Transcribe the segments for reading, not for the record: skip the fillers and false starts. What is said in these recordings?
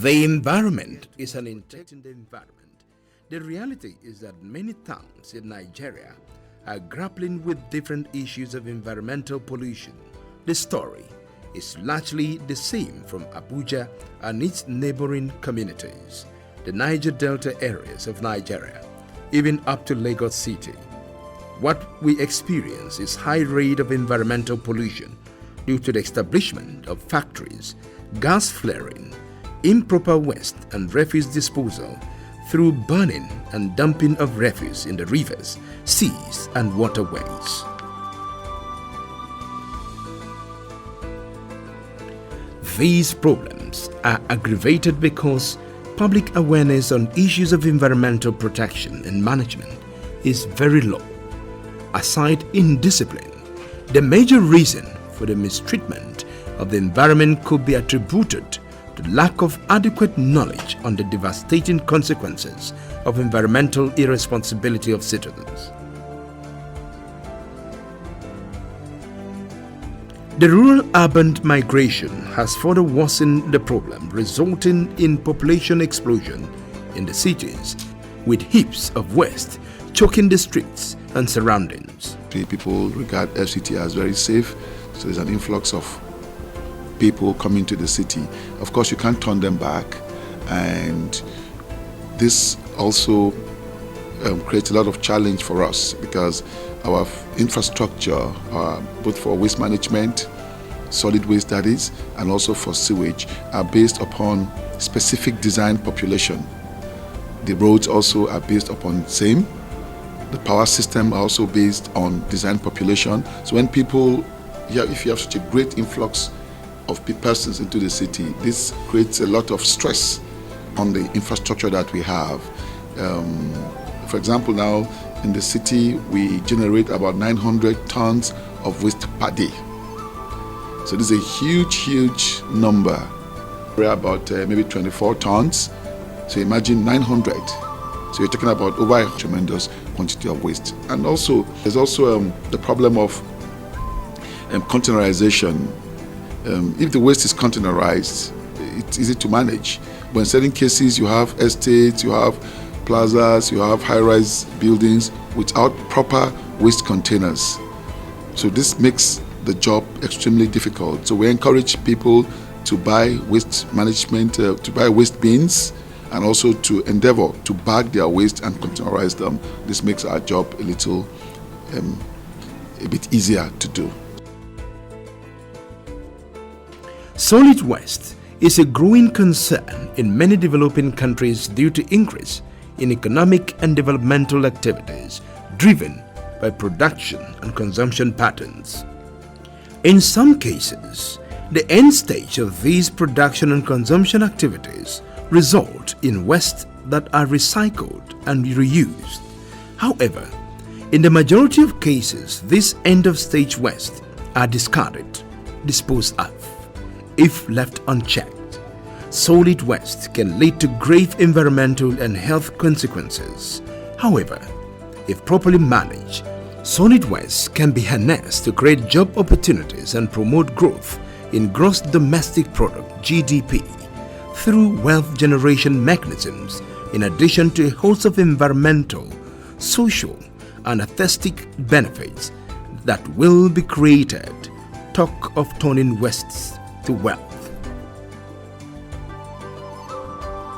The environment is an in the environment. The reality is that many towns in Nigeria are grappling with different issues of environmental pollution. The story is largely the same from Abuja and its neighboring communities, the Niger Delta areas of Nigeria, even up to Lagos City. What we experience is high rate of environmental pollution due to the establishment of factories, gas flaring, improper waste and refuse disposal through burning and dumping of refuse in the rivers, seas and waterways. These problems are aggravated because public awareness on issues of environmental protection and management is very low. Aside indiscipline, the major reason for the mistreatment of the environment could be attributed to lack of adequate knowledge on the devastating consequences of environmental irresponsibility of citizens. The rural-urban migration has further worsened the problem, resulting in population explosion in the cities, with heaps of waste choking the streets and surroundings. People regard FCT as very safe, so there's an influx of people coming to the city. Of course, you can't turn them back, and this also creates a lot of challenge for us because our infrastructure, both for waste management, solid waste that is, and also for sewage, are based upon specific design population. The roads also are based upon same. The power system are also based on design population. So when people, if you have such a great influx of persons into the city, this creates a lot of stress on the infrastructure that we have. For example, now in the city, we generate about 900 tons of waste per day. So this is a huge number. We're about maybe 24 tons. So imagine 900. So you're talking about over a tremendous quantity of waste. And also, there's also the problem of containerization. If the waste is containerized, it's easy to manage. But in certain cases, you have estates, you have plazas, you have high-rise buildings without proper waste containers. So this makes the job extremely difficult. So we encourage people to buy waste management, to buy waste bins, and also to endeavor to bag their waste and containerize them. This makes our job a bit easier to do. Solid waste is a growing concern in many developing countries due to increase in economic and developmental activities driven by production and consumption patterns. In some cases, the end stage of these production and consumption activities result in waste that are recycled and reused. However, in the majority of cases, these end-of-stage waste are discarded, disposed of. If left unchecked, solid waste can lead to grave environmental and health consequences. However, if properly managed, solid waste can be harnessed to create job opportunities and promote growth in gross domestic product (GDP) through wealth generation mechanisms, in addition to a host of environmental, social, and aesthetic benefits that will be created. Talk of turning wastes to wealth.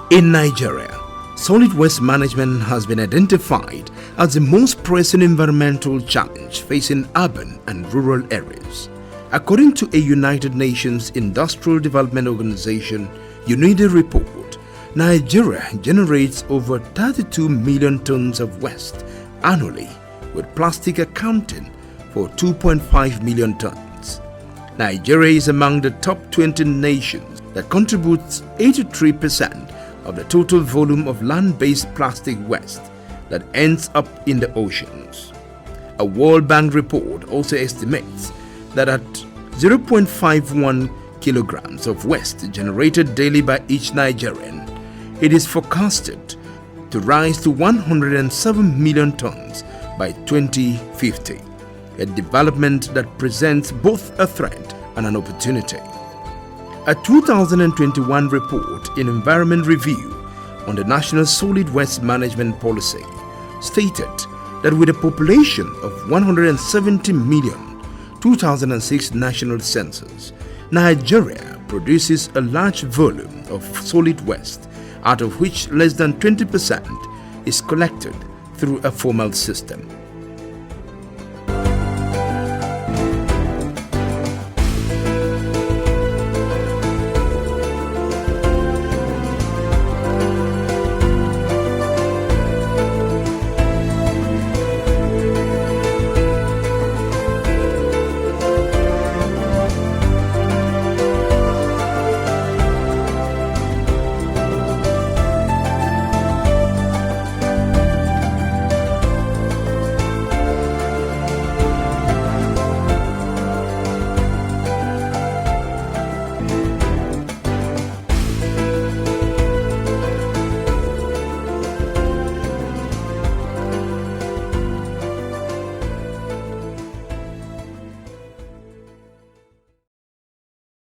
In Nigeria, solid waste management has been identified as the most pressing environmental challenge facing urban and rural areas. According to a United Nations Industrial Development Organization UNIDO report, Nigeria generates over 32 million tons of waste annually, with plastic accounting for 2.5 million tons. Nigeria is among the top 20 nations that contributes 83% of the total volume of land-based plastic waste that ends up in the oceans. A World Bank report also estimates that at 0.51 kilograms of waste generated daily by each Nigerian, it is forecasted to rise to 107 million tons by 2050, a development that presents both a threat and an opportunity. A 2021 report in Environment Review on the National Solid Waste Management Policy stated that with a population of 170 million 2006 national census, Nigeria produces a large volume of solid waste, out of which less than 20% is collected through a formal system.